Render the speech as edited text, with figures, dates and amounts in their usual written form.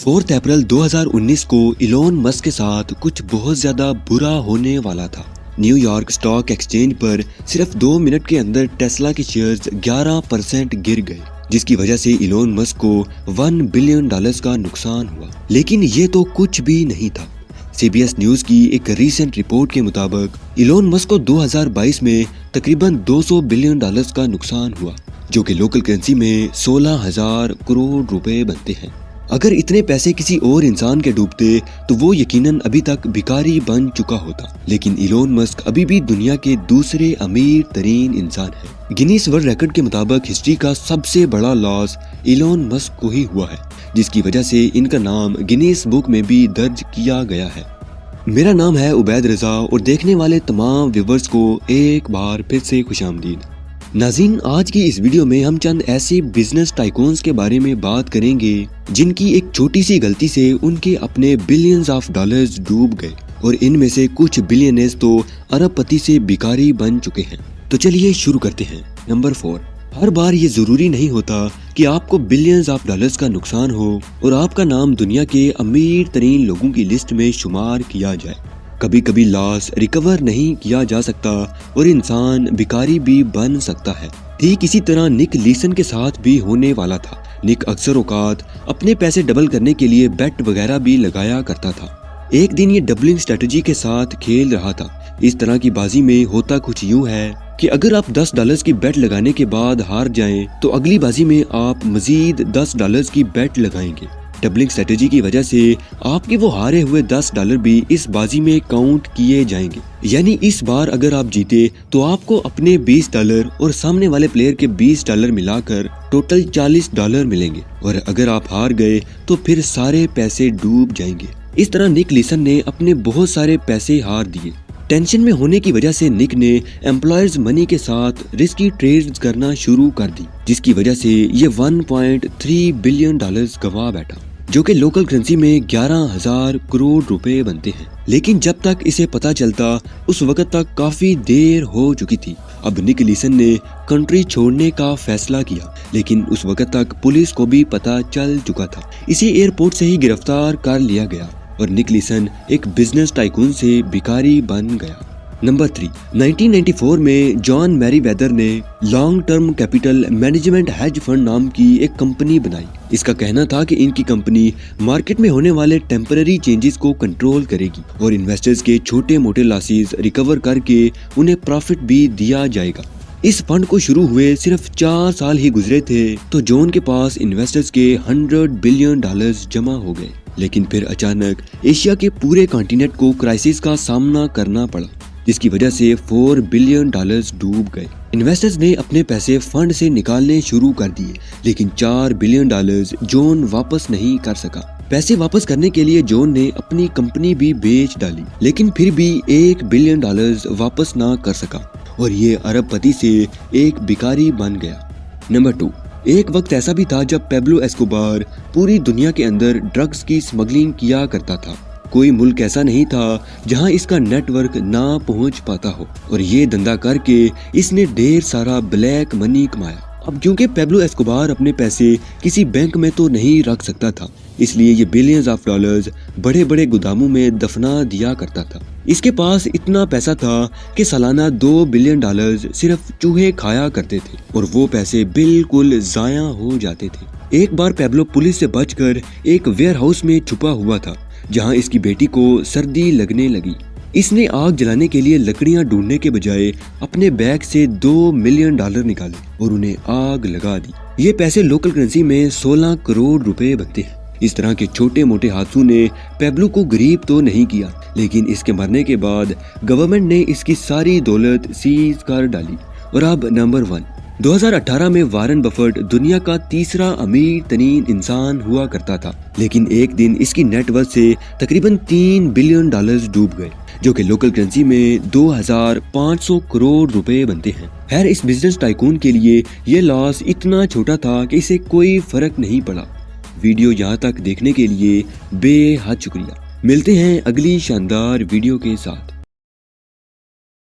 4 अप्रैल 2019 को Elon Musk के साथ कुछ बहुत ज्यादा बुरा होने वाला था। न्यूयॉर्क स्टॉक एक्सचेंज पर सिर्फ 2 मिनट के अंदर टेस्ला के शेयर्स 11% गिर गए, जिसकी वजह से इलोन मस्क को $1 बिलियन का नुकसान हुआ। लेकिन ये तो कुछ भी नहीं था। CBS न्यूज की एक रीसेंट रिपोर्ट के मुताबिक इलोन मस्क को 2022 में तकरीबन $200 बिलियन का नुकसान हुआ, जो कि लोकल करेंसी में 16,000 करोड़ रुपए बनते हैं। अगर इतने पैसे किसी और इंसान के डूबते तो वो यकीनन अभी तक भिखारी बन चुका होता। लेकिन इलोन मस्क अभी भी दुनिया के दूसरे अमीर तरीन इंसान है। गिनीज वर्ल्ड रिकॉर्ड के मुताबिक हिस्ट्री का सबसे बड़ा लॉस इलोन मस्क को ही हुआ है, जिसकी वजह से इनका नाम गिनीज बुक में भी दर्ज किया गया है। मेरा नाम है उबैद रजा और देखने वाले तमाम व्यूवर्स को एक बार फिर से खुशामदीद। नाज़रीन, आज की इस वीडियो में हम चंद ऐसे बिजनेस टाइकून्स के बारे में बात करेंगे जिनकी एक छोटी सी गलती से उनके अपने बिलियंस ऑफ डॉलर्स डूब गए और इनमें से कुछ बिलियनर्स तो अरबपति से भिखारी बन चुके हैं। तो चलिए शुरू करते हैं। नंबर 4, हर बार ये जरूरी नहीं होता कि आपको बिलियंस ऑफ डॉलर्स का नुकसान हो और आपका नाम दुनिया के अमीर तरीन लोगों की लिस्ट में शुमार किया जाए। कभी कभी लॉस रिकवर नहीं किया जा सकता और इंसान भिखारी भी बन सकता है। ठीक इसी तरह निक लीसन के साथ भी होने वाला था। निक अक्सर औकात अपने पैसे डबल करने के लिए बेट वगैरह भी लगाया करता था। एक दिन ये डबलिंग स्ट्रेटजी के साथ खेल रहा था। इस तरह की बाजी में होता कुछ यूं है कि अगर आप $10 की बेट लगाने के बाद हार जाएं तो अगली बाजी में आप मजीद $10 की बेट लगाएंगे। डबलिंग स्ट्रेटेजी की वजह से आपके वो हारे हुए $10 भी इस बाजी में काउंट किए जाएंगे। यानी इस बार अगर आप जीते तो आपको अपने $20 और सामने वाले प्लेयर के $20 मिलाकर टोटल $40 मिलेंगे, और अगर आप हार गए तो फिर सारे पैसे डूब जाएंगे। इस तरह निक लीसन ने अपने बहुत सारे पैसे हार दिए। टेंशन में होने की वजह से निक ने एम्प्लॉयर्स मनी के साथ रिस्की ट्रेड्स करना शुरू कर दी, जिसकी वजह से ये $1.3 बिलियन गवा बैठा, जो कि लोकल करेंसी में 11,000 करोड़ रुपए बनते हैं। लेकिन जब तक इसे पता चलता उस वक्त तक काफी देर हो चुकी थी। अब निक लीसन ने कंट्री छोड़ने का फैसला किया, लेकिन उस वक्त तक पुलिस को भी पता चल चुका था। इसे एयरपोर्ट से ही गिरफ्तार कर लिया गया और निक लीसन एक बिजनेस टाइकून से भिखारी बन गया। नंबर 3, 1994 में जॉन मैरीवेदर ने long term capital management hedge fund नाम की एक कंपनी बनाई। इसका कहना था कि इनकी कंपनी मार्केट में होने वाले टेम्पररी चेंजेस को कंट्रोल करेगी और इन्वेस्टर्स के छोटे मोटे लॉसेस रिकवर करके उन्हें प्रॉफिट भी दिया जाएगा। इस फंड को शुरू हुए सिर्फ 4 साल ही गुजरे थे तो जॉन के पास इन्वेस्टर्स के $100 बिलियन जमा हो गए। लेकिन फिर अचानक एशिया के पूरे कॉन्टिनेंट को क्राइसिस का सामना करना पड़ा, जिसकी वजह से $4 बिलियन डूब गए। इन्वेस्टर्स ने अपने पैसे फंड से निकालने शुरू कर दिए, लेकिन $4 बिलियन जॉन वापस नहीं कर सका। पैसे वापस करने के लिए जॉन ने अपनी कंपनी भी बेच डाली, लेकिन फिर भी $1 बिलियन वापस ना कर सका और ये अरबपति से एक भिखारी बन गया। नंबर 2, एक वक्त ऐसा भी था जब पेब्लो एस्कोबार पूरी दुनिया के अंदर ड्रग्स की स्मगलिंग किया करता था। कोई मुल्क ऐसा नहीं था जहां इसका नेटवर्क ना पहुंच पाता हो, और ये धंधा करके इसने ढेर सारा ब्लैक मनी कमाया। अब क्योंकि पेब्लो एस्कोबार अपने पैसे किसी बैंक में तो नहीं रख सकता था, इसलिए ये बिलियंस ऑफ डॉलर्स बड़े बड़े गोदामों में दफना दिया करता था। इसके पास इतना पैसा था कि सालाना $2 बिलियन सिर्फ चूहे खाया करते थे और वो पैसे बिल्कुल जाया हो जाते थे। एक बार पेब्लो पुलिस से बचकर एक वेयर हाउस में छुपा हुआ था जहां इसकी बेटी को सर्दी लगने लगी। इसने आग जलाने के लिए लकड़ियां ढूंढने के बजाय अपने बैग से $2 मिलियन निकाले और उन्हें आग लगा दी। ये पैसे लोकल करेंसी में 16 करोड़ रुपए बनते हैं। इस तरह के छोटे मोटे हादसों ने पेब्लो को गरीब तो नहीं किया, लेकिन इसके मरने के बाद गवर्नमेंट ने इसकी सारी दौलत सीज कर डाली। और अब नंबर 1, 2018 में वारन बफेट दुनिया का तीसरा अमीर तरीन इंसान हुआ करता था, लेकिन एक दिन इसकी नेटवर्थ से तकरीबन $3 बिलियन डूब गए, जो कि लोकल करेंसी में 2,500 करोड़ रुपए बनते हैं। खैर, इस बिजनेस टाइकून के लिए ये लॉस इतना छोटा था कि इसे कोई फर्क नहीं पड़ा। वीडियो यहाँ तक देखने के लिए बेहद शुक्रिया। मिलते हैं अगली शानदार वीडियो के साथ।